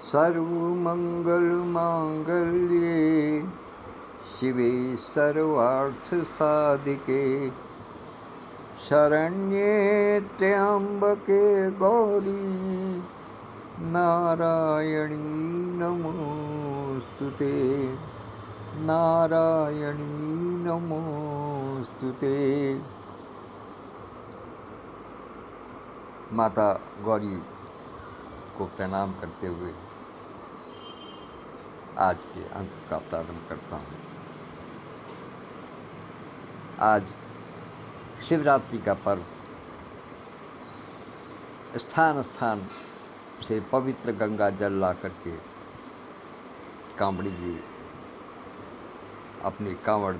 सर्वमंगलमांगल्ये शिवे सर्वार्थसाधिके शरण्ये त्र्यंबके गौरी नारायणी नमोस्तुते नारायणी नमोस्तुते। माता गौरी को प्रणाम करते हुए आज के अंक का प्रारंभ करता हूँ। आज शिवरात्रि का पर्व स्थान स्थान से पवित्र गंगा जल ला करके कांवड़ी जी अपनी कांवड़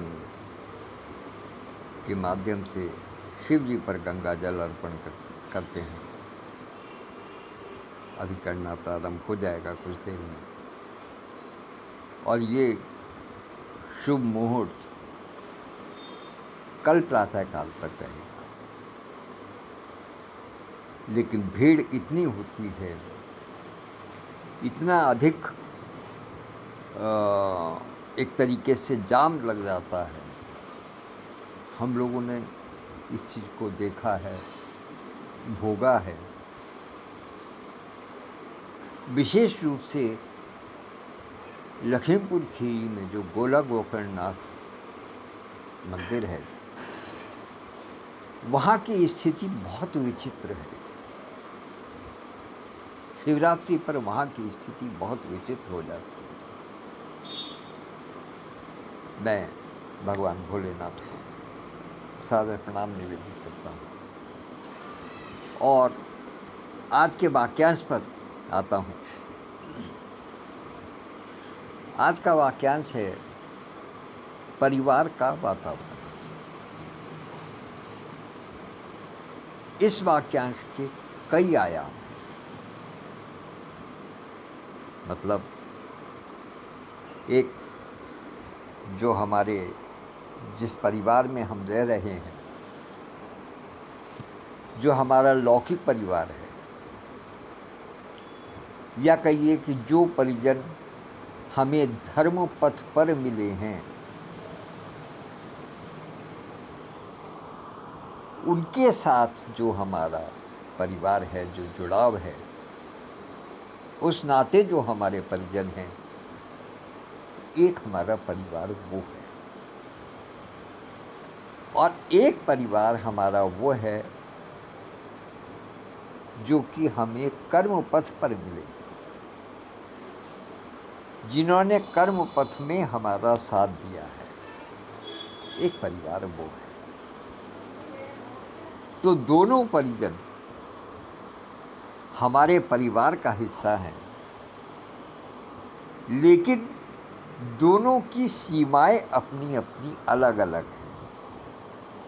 के माध्यम से शिव जी पर गंगा जल अर्पण करते हैं। अभी करना प्रारंभ हो जाएगा कुछ देर में, और ये शुभ मुहूर्त कल प्रातःकाल तक रहेगा। लेकिन भीड़ इतनी होती है, इतना अधिक एक तरीके से जाम लग जाता है। हम लोगों ने इस चीज़ को देखा है, भोगा है। विशेष रूप से लखीमपुर खीरी में जो गोला गोकर्णनाथ मंदिर है, वहाँ की स्थिति बहुत विचित्र है। शिवरात्रि पर वहाँ की स्थिति बहुत विचित्र हो जाती है। मैं भगवान भोलेनाथ को सादर प्रणाम निवेदित करता हूँ और आज के वाक्यांश पर आता हूँ। आज का वाक्यांश है परिवार का वातावरण। इस वाक्यांश के कई आयाम, मतलब एक जो हमारे जिस परिवार में हम रह रहे हैं, जो हमारा लौकिक परिवार है, या कहिए कि जो परिजन हमें धर्म पथ पर मिले हैं, उनके साथ जो हमारा परिवार है, जो जुड़ाव है, उस नाते जो हमारे परिजन हैं, एक हमारा परिवार वो है। और एक परिवार हमारा वो है जो कि हमें कर्म पथ पर मिले, जिन्होंने कर्म पथ में हमारा साथ दिया है। एक परिवार वो है। तो दोनों परिजन हमारे परिवार का हिस्सा हैं, लेकिन दोनों की सीमाएं अपनी अपनी अलग अलग हैं।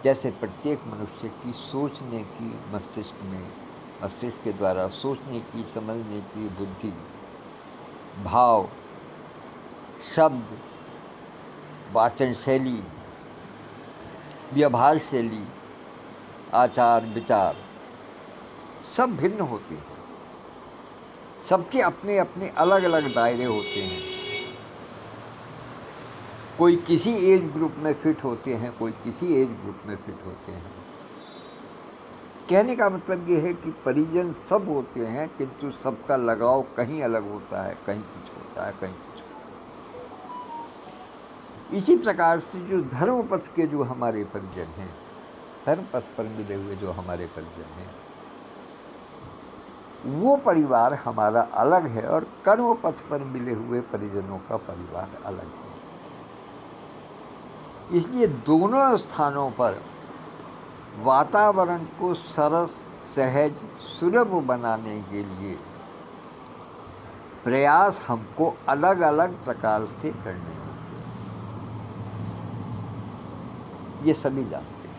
जैसे प्रत्येक मनुष्य की सोचने की मस्तिष्क के द्वारा सोचने की, समझने की बुद्धि, भाव, शब्द, वाचन शैली, व्यवहार शैली, आचार विचार सब भिन्न होते हैं। सबके अपने अपने अलग अलग दायरे होते हैं। कोई किसी एज ग्रुप में फिट होते हैं, कोई किसी एज ग्रुप में फिट होते हैं। कहने का मतलब ये है कि परिजन सब होते हैं, किंतु सबका लगाव कहीं अलग होता है, कहीं कुछ होता है, कहीं कुछ होता है। इसी प्रकार से जो धर्म पथ के जो हमारे परिजन हैं, धर्म पथ पर मिले हुए जो हमारे परिजन हैं, वो परिवार हमारा अलग है और कर्म पथ पर मिले हुए परिजनों का परिवार अलग है। इसलिए दोनों स्थानों पर वातावरण को सरस, सहज, सुलभ बनाने के लिए प्रयास हमको अलग अलग प्रकार से करने होते हैं। ये सभी जानते हैं।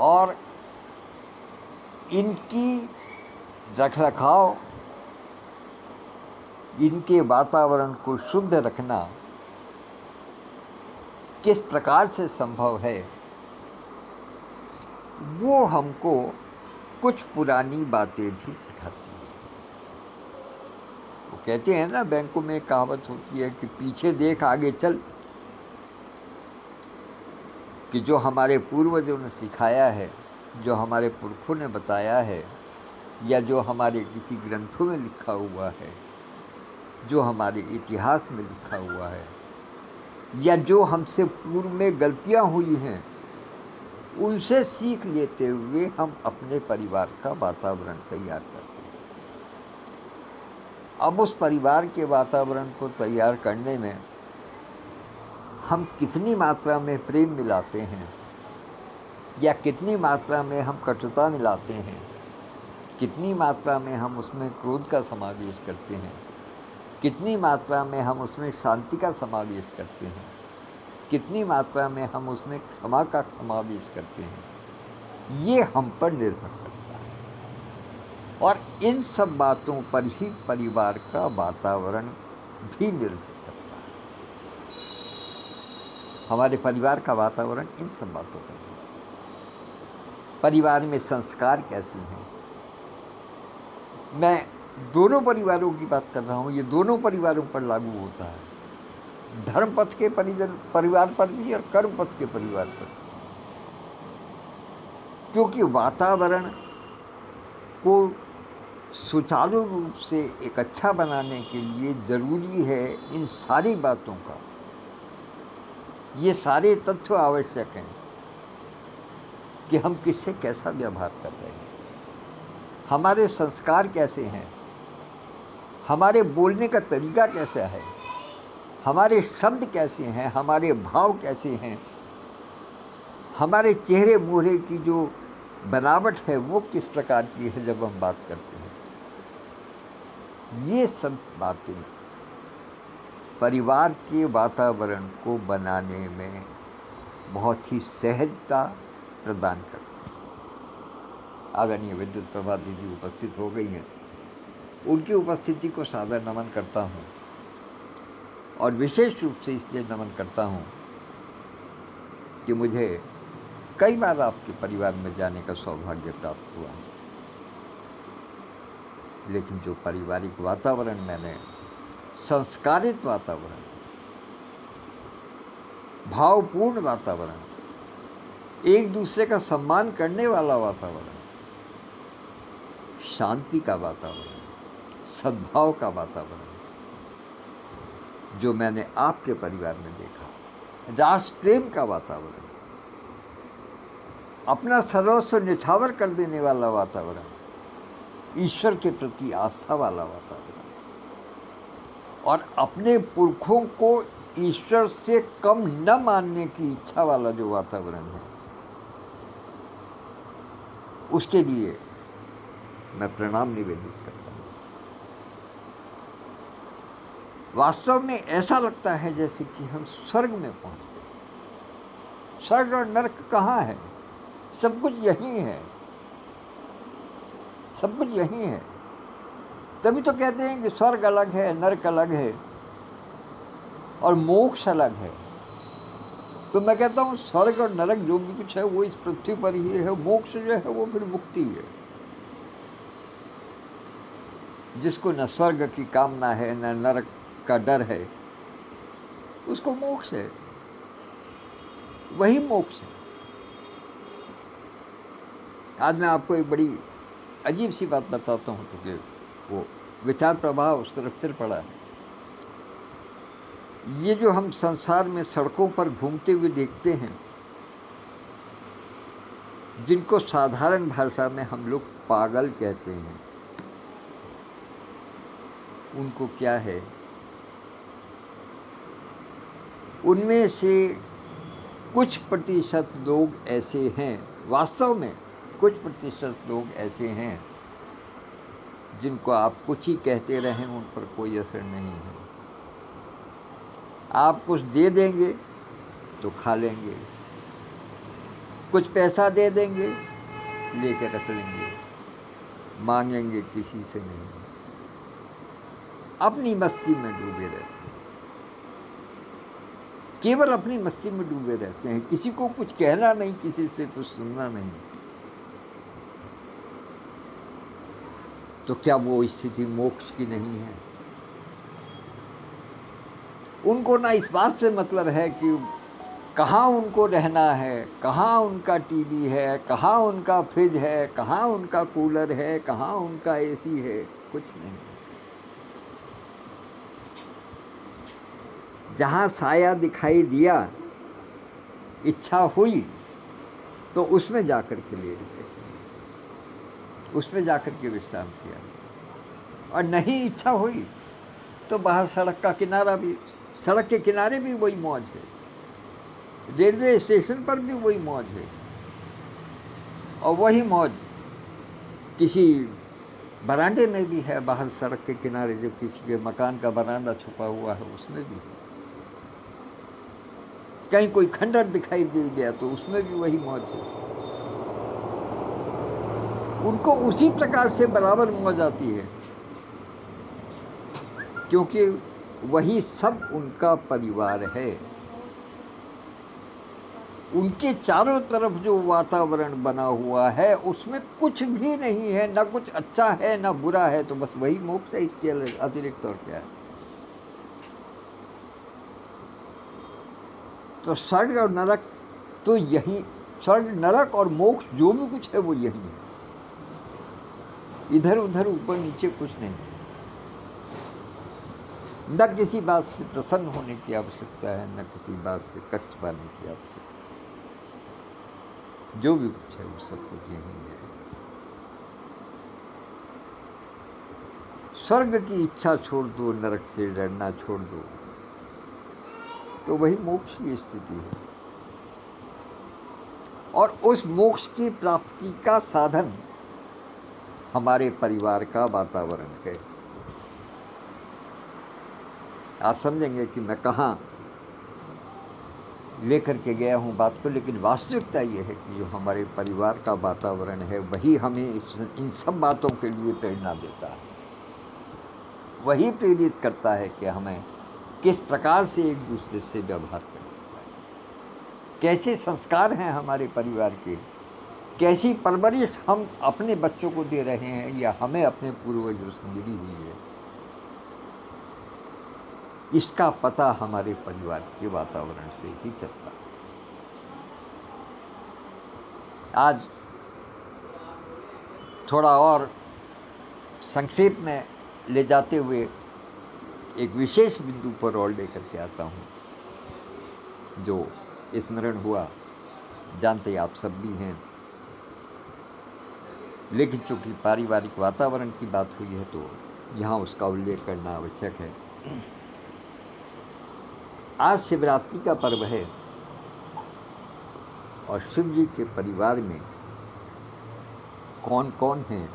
और इनकी रखरखाव, इनके वातावरण को शुद्ध रखना किस प्रकार से संभव है, वो हमको कुछ पुरानी बातें भी सिखाती हैं। वो कहते हैं ना, बैंकों में एक कहावत होती है कि पीछे देख आगे चल, कि जो हमारे पूर्वजों ने सिखाया है, जो हमारे पुरखों ने बताया है, या जो हमारे किसी ग्रंथों में लिखा हुआ है, जो हमारे इतिहास में लिखा हुआ है, या जो हमसे पूर्व में गलतियां हुई हैं, उनसे सीख लेते हुए हम अपने परिवार का वातावरण तैयार करते हैं। अब उस परिवार के वातावरण को तैयार करने में हम कितनी मात्रा में प्रेम मिलाते हैं, या कितनी मात्रा में हम कटुता मिलाते हैं, कितनी मात्रा में हम उसमें क्रोध का समावेश करते हैं, कितनी मात्रा में हम उसमें शांति का समावेश करते हैं, कितनी मात्रा में हम उसमें क्षमा का समावेश करते हैं, ये हम पर निर्भर करता है। और इन सब बातों पर ही परिवार का वातावरण भी निर्भर करता है। हमारे परिवार का वातावरण इन सब बातों पर है। परिवार में संस्कार कैसे हैं, मैं दोनों परिवारों की बात कर रहा हूँ, ये दोनों परिवारों पर लागू होता है, धर्म पथ के परिवार पर भी और कर्म पथ के परिवार पर, क्योंकि वातावरण को सुचारू रूप से एक अच्छा बनाने के लिए जरूरी है इन सारी बातों का, ये सारे तत्व आवश्यक हैं कि हम किससे कैसा व्यवहार कर रहे हैं, हमारे संस्कार कैसे हैं, हमारे बोलने का तरीका कैसा है, हमारे शब्द कैसे हैं, हमारे भाव कैसे हैं, हमारे चेहरे मुहरे की जो बनावट है वो किस प्रकार की है जब हम बात करते हैं। ये सब बातें परिवार के वातावरण को बनाने में बहुत ही सहजता प्रदान करती है। आदरणीय विद्युत प्रभा दीदी उपस्थित हो गई हैं, उनकी उपस्थिति को सादर नमन करता हूँ, और विशेष रूप से इसलिए नमन करता हूँ कि मुझे कई बार आपके परिवार में जाने का सौभाग्य प्राप्त हुआ, लेकिन जो पारिवारिक वातावरण मैंने, संस्कारित वातावरण, भावपूर्ण वातावरण, एक दूसरे का सम्मान करने वाला वातावरण, शांति का वातावरण, सद्भाव का वातावरण जो मैंने आपके परिवार में देखा, राष्ट्र प्रेम का वातावरण, अपना सर्वस्व निछावर कर देने वाला वातावरण, ईश्वर के प्रति आस्था वाला वातावरण, और अपने पुरखों को ईश्वर से कम न मानने की इच्छा वाला जो वातावरण है, उसके लिए मैं प्रणाम निवेदित करता हूँ। वास्तव में ऐसा लगता है जैसे कि हम स्वर्ग में पहुंच गए। स्वर्ग और नरक कहाँ है? सब कुछ यही है, सब कुछ यही है। तभी तो कहते हैं कि स्वर्ग अलग है, नरक अलग है और मोक्ष अलग है। तो मैं कहता हूँ स्वर्ग और नरक जो भी कुछ है वो इस पृथ्वी पर ही है, मोक्ष जो है वो फिर मुक्ति है। जिसको न स्वर्ग की कामना है न नरक का डर है, उसको मोक्ष है, वही मोक्ष है। आज मैं आपको एक बड़ी अजीब सी बात बताता हूँ, क्योंकि वो विचार प्रभाव उस तरफ चल पड़ा है। ये जो हम संसार में सड़कों पर घूमते हुए देखते हैं, जिनको साधारण भाषा में हम लोग पागल कहते हैं, उनको क्या है, उनमें से कुछ प्रतिशत लोग ऐसे हैं, वास्तव में कुछ प्रतिशत लोग ऐसे हैं जिनको आप कुछ ही कहते रहें उन पर कोई असर नहीं है। आप कुछ दे देंगे तो खा लेंगे, कुछ पैसा दे देंगे लेके रख लेंगे, मांगेंगे किसी से नहीं, अपनी मस्ती में डूबे रहते हैं, केवल अपनी मस्ती में डूबे रहते हैं, किसी को कुछ कहना नहीं, किसी से कुछ सुनना नहीं। तो क्या वो स्थिति मोक्ष की नहीं है? उनको ना इस बात से मतलब है कि कहाँ उनको रहना है, कहाँ उनका टीवी है, कहाँ उनका फ्रिज है, कहाँ उनका कूलर है, कहाँ उनका एसी है, कुछ नहीं। जहाँ साया दिखाई दिया, इच्छा हुई तो उसमें जाकर के लेट गए, उसमें जाकर के विश्राम किया, और नहीं इच्छा हुई तो बाहर सड़क का किनारा भी, सड़क के किनारे भी वही मौज है, रेलवे स्टेशन पर भी वही मौज है, और वही मौज किसी बरांडे में भी है, बाहर सड़क के किनारे जो किसी के मकान का बरांडा छुपा हुआ है उसमें भी है, कहीं कोई खंडर दिखाई दे गया तो उसमें भी वही मौज है। उनको उसी प्रकार से बराबर मौज आती है, क्योंकि वही सब उनका परिवार है। उनके चारों तरफ जो वातावरण बना हुआ है उसमें कुछ भी नहीं है, ना कुछ अच्छा है ना बुरा है, तो बस वही मोक्ष है, इसके अतिरिक्त और क्या है। तो स्वर्ग और नरक तो यही, स्वर्ग नरक और मोक्ष जो भी कुछ है वो यही है, इधर उधर ऊपर नीचे कुछ नहीं। न किसी बात से प्रसन्न होने की आवश्यकता है, न किसी बात से कष्ट पाने की आवश्यकता, जो भी कुछ है वो सब कुछ यही है। स्वर्ग की इच्छा छोड़ दो, नरक से डरना छोड़ दो, तो वही मोक्ष की स्थिति है। और उस मोक्ष की प्राप्ति का साधन हमारे परिवार का वातावरण है। आप समझेंगे कि मैं कहाँ लेकर के गया हूँ बात को, लेकिन वास्तविकता ये है कि जो हमारे परिवार का वातावरण है वही हमें इन सब बातों के लिए प्रेरणा देता है, वही प्रेरित करता है कि हमें किस प्रकार से एक दूसरे से व्यवहार करना चाहिए, कैसे संस्कार हैं हमारे परिवार के, कैसी परवरिश हम अपने बच्चों को दे रहे हैं या हमें अपने पूर्वजों से मिली हुई है, इसका पता हमारे परिवार के वातावरण से ही चलता है। आज थोड़ा और संक्षेप में ले जाते हुए एक विशेष बिंदु पर और लेकर के आता हूँ, जो स्मरण हुआ, जानते आप सब भी हैं, लेकिन चूंकि पारिवारिक वातावरण की बात हुई है तो यहाँ उसका उल्लेख करना आवश्यक है। आज शिवरात्रि का पर्व है और शिव जी के परिवार में कौन कौन हैं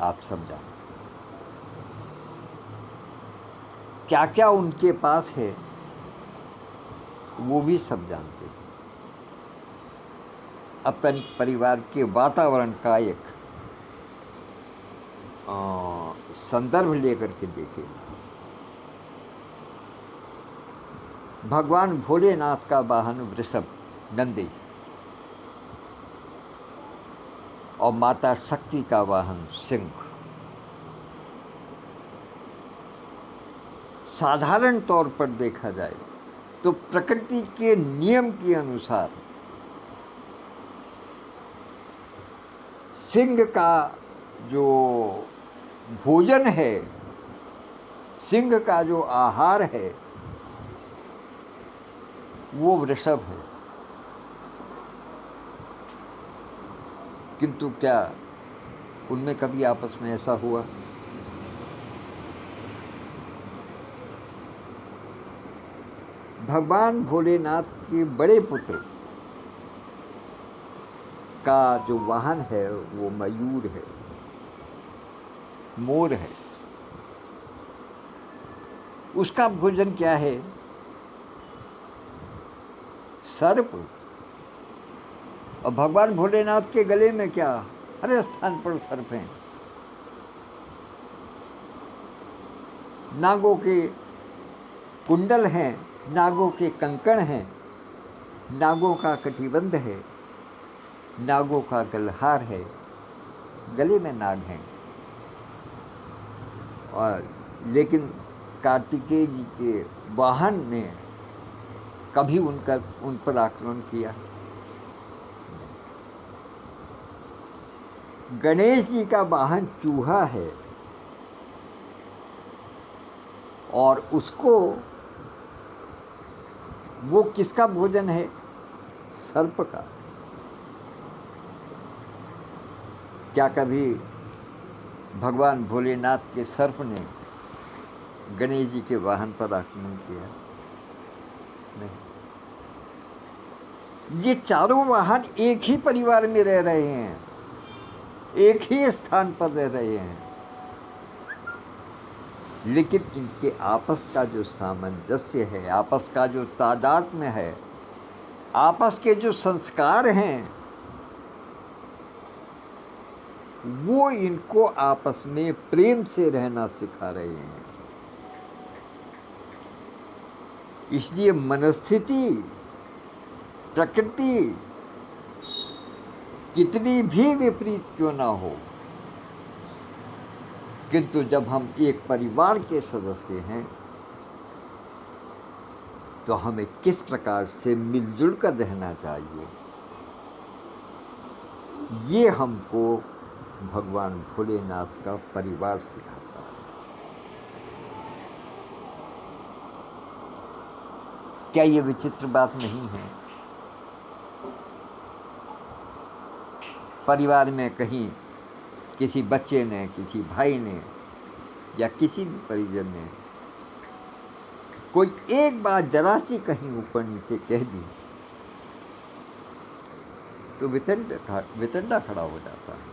आप सब जानते, क्या क्या उनके पास है वो भी सब जानते हैं। अपने परिवार के वातावरण का एक संदर्भ लेकर के देखें। भगवान भोलेनाथ का वाहन वृषभ नंदी और माता शक्ति का वाहन सिंह। साधारण तौर पर देखा जाए तो प्रकृति के नियम के अनुसार सिंह का जो भोजन है, सिंह का जो आहार है वो वृषभ है। किंतु क्या उनमें कभी आपस में ऐसा हुआ? भगवान भोलेनाथ के बड़े पुत्र का जो वाहन है वो मयूर है, मोर है। उसका भोजन क्या है? सर्प। और भगवान भोलेनाथ के गले में क्या? हर स्थान पर सर्प हैं। नागों के कुंडल हैं, नागों के कंकण हैं, नागों का कटिबंध है, नागों का गलहार है, गले में नाग हैं। और लेकिन कार्तिकेय जी के वाहन ने कभी उन पर आक्रमण किया? गणेश जी का वाहन चूहा है और उसको वो किसका भोजन है? सर्प का। क्या कभी भगवान भोलेनाथ के सर्प ने गणेश जी के वाहन पर आक्रमण किया? नहीं। ये चारों वाहन एक ही परिवार में रह रहे हैं, एक ही स्थान पर रह रहे हैं, लेकिन इनके आपस का जो सामंजस्य है, आपस का जो तादात्म्य है, आपस के जो संस्कार हैं, वो इनको आपस में प्रेम से रहना सिखा रहे हैं। इसलिए मनस्थिति, प्रकृति कितनी भी विपरीत क्यों ना हो, किंतु जब हम एक परिवार के सदस्य हैं तो हमें किस प्रकार से मिलजुल कर रहना चाहिए, ये हमको भगवान भोलेनाथ का परिवार सिखाता है। क्या ये विचित्र बात नहीं है? परिवार में कहीं किसी बच्चे ने, किसी भाई ने या किसी भी परिजन ने कोई एक बात जरा सी कहीं ऊपर नीचे कह दी तो वितंडा खड़ा हो जाता है,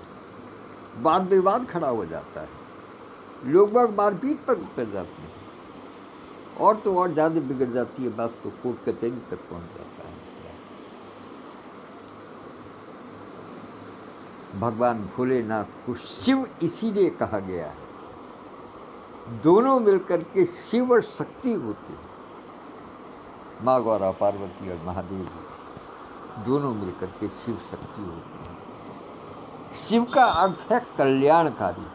वाद विवाद खड़ा हो जाता है, लोग बाग मारपीट पर उतर जाते हैं, और तो और ज़्यादा बिगड़ जाती है बात, तो कोर्ट कचहरी तक पहुंच जाता है। भगवान भोलेनाथ को शिव इसीलिए कहा गया है, दोनों मिलकर के शिव और शक्ति होते हैं। माँ गौरा पार्वती और महादेव दोनों मिलकर के शिव शक्ति होते हैं। शिव का अर्थ है कल्याणकारी,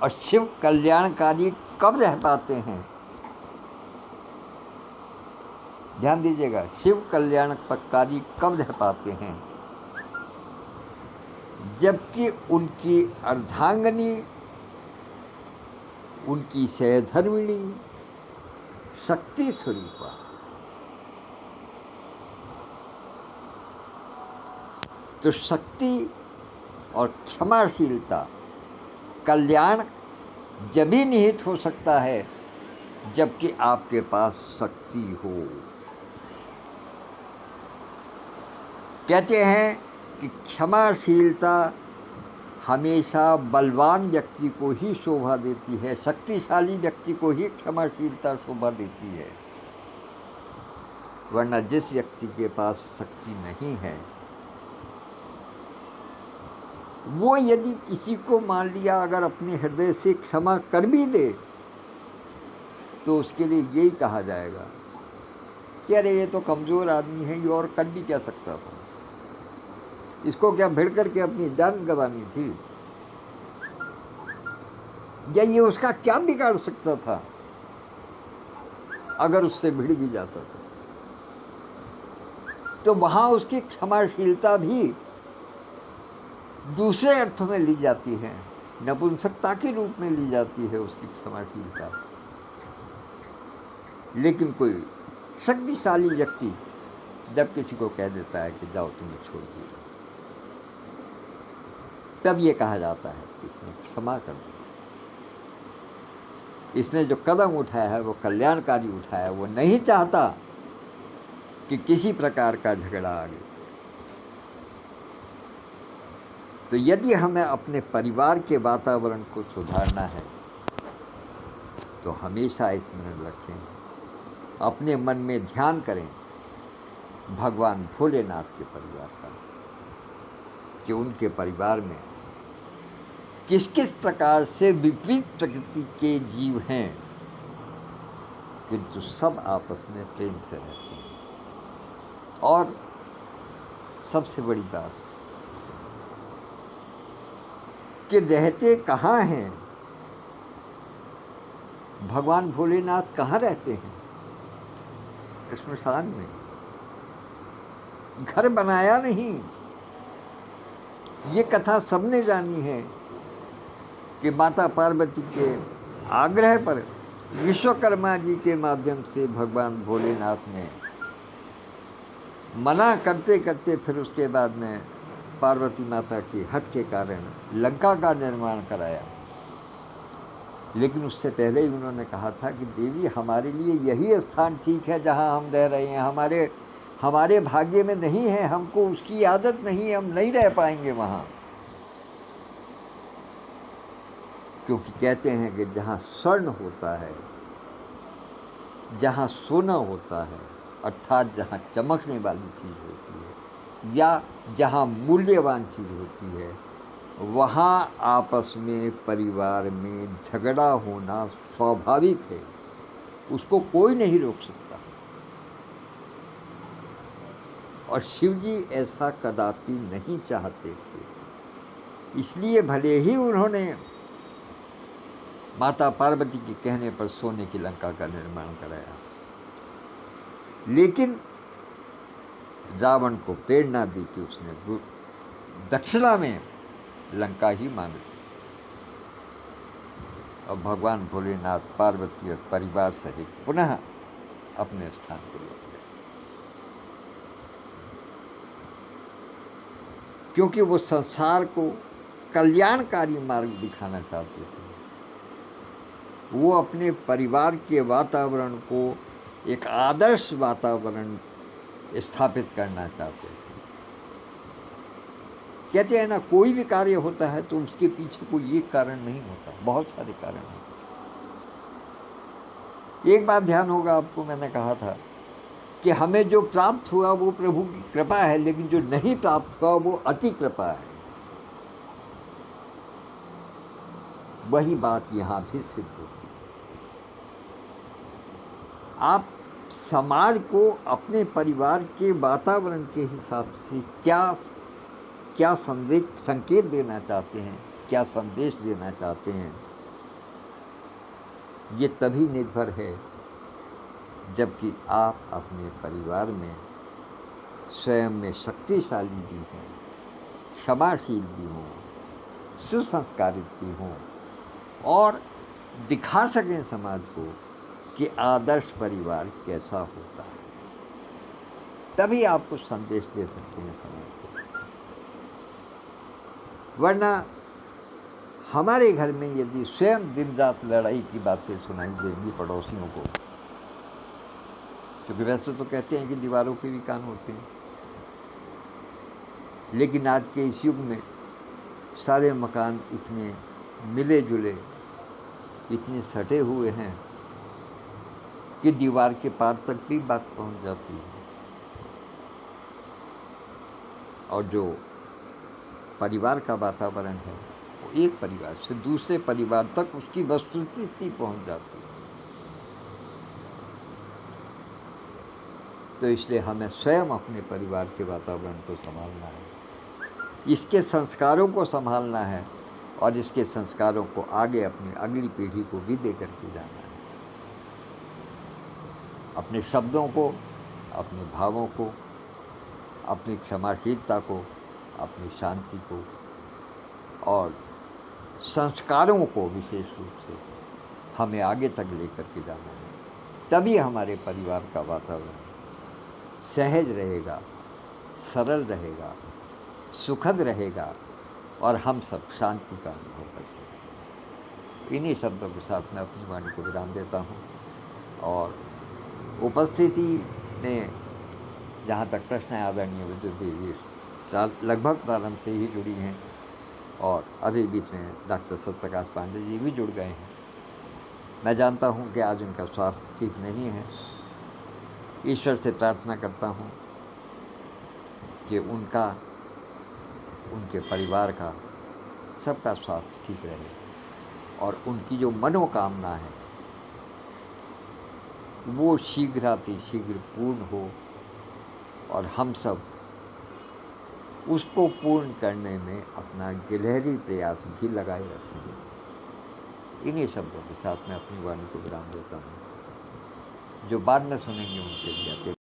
और शिव कल्याणकारी कब रह पाते हैं? ध्यान दीजिएगा, शिव कल्याणकारी कब रह पाते हैं? जबकि उनकी अर्धांगिनी, उनकी सहधर्मिणी शक्ति स्वरूपा, तो शक्ति और क्षमाशीलता, कल्याण जब ही निहित हो सकता है जबकि आपके पास शक्ति हो। कहते हैं कि क्षमाशीलता हमेशा बलवान व्यक्ति को ही शोभा देती है, शक्तिशाली व्यक्ति को ही क्षमाशीलता शोभा देती है, वरना जिस व्यक्ति के पास शक्ति नहीं है वो यदि किसी को मान लिया अगर अपने हृदय से क्षमा कर भी दे तो उसके लिए यही कहा जाएगा कि अरे ये तो कमज़ोर आदमी है, ये और कर भी क्या सकता था, इसको क्या भिड़ करके अपनी जान गंवानी थी, या ये उसका क्या बिगाड़ सकता था अगर उससे भिड़ भी जाता था। तो वहाँ उसकी क्षमाशीलता भी दूसरे अर्थों में ली जाती है, नपुंसकता के रूप में ली जाती है उसकी क्षमाशीलता। लेकिन कोई शक्तिशाली व्यक्ति जब किसी को कह देता है कि जाओ तुम्हें छोड़ दिया, तब ये कहा जाता है कि इसने क्षमा कर दिया, इसने जो कदम उठाया है वो कल्याणकारी उठाया है, वो नहीं चाहता कि किसी प्रकार का झगड़ा आगे। तो यदि हमें अपने परिवार के वातावरण को सुधारना है तो हमेशा स्मरण रखें, अपने मन में ध्यान करें भगवान भोलेनाथ के परिवार का, कि उनके परिवार में किस किस प्रकार से विपरीत प्रकृति के जीव हैं, किंतु सब आपस में प्रेम से रहते हैं। और सबसे बड़ी बात कि रहते कहाँ हैं भगवान भोलेनाथ कहाँ रहते हैं? श्मशान में। घर बनाया नहीं। ये कथा सबने जानी है कि माता पार्वती के आग्रह पर विश्वकर्मा जी के माध्यम से भगवान भोलेनाथ ने मना करते करते फिर उसके बाद में पार्वती माता की हट के कारण लंका का निर्माण कराया। लेकिन उससे पहले ही उन्होंने कहा था कि देवी, हमारे लिए यही स्थान ठीक है जहां हम रह रहे हैं। हमारे भाग्य में नहीं है, हमको उसकी आदत नहीं है, हम नहीं रह पाएंगे वहां। क्योंकि कहते हैं कि जहां स्वर्ण होता है, जहां सोना होता है, अर्थात जहां चमकने वाली चीज होती है या जहां मूल्यवान चीज होती है, वहां आपस में परिवार में झगड़ा होना स्वाभाविक है। उसको कोई नहीं रोक सकता। और शिव जी ऐसा कदापि नहीं चाहते थे। इसलिए भले ही उन्होंने माता पार्वती के कहने पर सोने की लंका का निर्माण कराया, लेकिन रावण को प्रेरणा दी कि उसने दक्षिणा में लंका ही मांग ली। और भगवान भोलेनाथ पार्वती और परिवार सहित पुनः अपने स्थान पर लौट गए, क्योंकि वो संसार को कल्याणकारी मार्ग दिखाना चाहते थे। वो अपने परिवार के वातावरण को एक आदर्श वातावरण स्थापित करना चाहते थे। कहते हैं ना, कोई भी कार्य होता है तो उसके पीछे कोई एक कारण नहीं होता, बहुत सारे कारण होते। एक बात ध्यान होगा आपको, मैंने कहा था कि हमें जो प्राप्त हुआ वो प्रभु की कृपा है, लेकिन जो नहीं प्राप्त हुआ वो अति कृपा है। वही बात यहां भी सिद्ध होती है। आप समाज को अपने परिवार के वातावरण के हिसाब से क्या संकेत देना चाहते हैं, क्या संदेश देना चाहते हैं, ये तभी निर्भर है जबकि आप अपने परिवार में स्वयं में शक्तिशाली भी हों, क्षमाशील भी हों, सुसंस्कारित भी हों और दिखा सकें समाज को कि आदर्श परिवार कैसा होता है। तभी आप कुछ संदेश दे सकते हैं समाज को। वरना हमारे घर में यदि स्वयं दिन रात लड़ाई की बातें सुनाई देंगी पड़ोसियों को, क्योंकि वैसे तो कहते हैं कि दीवारों पे भी कान होते हैं, लेकिन आज के इस युग में सारे मकान इतने मिले जुले, इतने सटे हुए हैं कि दीवार के पार तक भी बात पहुंच जाती है। और जो परिवार का वातावरण है वो एक परिवार से दूसरे परिवार तक उसकी वस्तुस्थिति पहुंच जाती है। तो इसलिए हमें स्वयं अपने परिवार के वातावरण को संभालना है, इसके संस्कारों को संभालना है और इसके संस्कारों को आगे अपनी अगली पीढ़ी को भी दे करके जाना है। अपने शब्दों को, अपने भावों को, अपनी क्षमाशीलता को, अपनी शांति को और संस्कारों को विशेष रूप से हमें आगे तक लेकर के जाना है। तभी हमारे परिवार का वातावरण सहज रहेगा, सरल रहेगा, सुखद रहेगा और हम सब शांति का अनुभव कर सकें। इन्हीं शब्दों के साथ मैं अपनी वाणी को विराम देता हूँ। और उपस्थिति में जहाँ तक प्रश्न है, आदरणीय विद्युत देवी लगभग प्रारंभ से ही जुड़ी हैं और अभी बीच में डॉक्टर सत्यप्रकाश पांडे जी भी जुड़ गए हैं। मैं जानता हूँ कि आज उनका स्वास्थ्य ठीक नहीं है। ईश्वर से प्रार्थना करता हूँ कि उनका, उनके परिवार का, सबका स्वास्थ्य ठीक रहे और उनकी जो मनोकामना है वो शीघ्र पूर्ण हो और हम सब उसको पूर्ण करने में अपना गिलहरी प्रयास भी लगाए रखेंगे। इन्हीं शब्दों के साथ मैं अपनी वाणी को विराम देता हूँ। जो बाद में सुनेंगे उनके लिए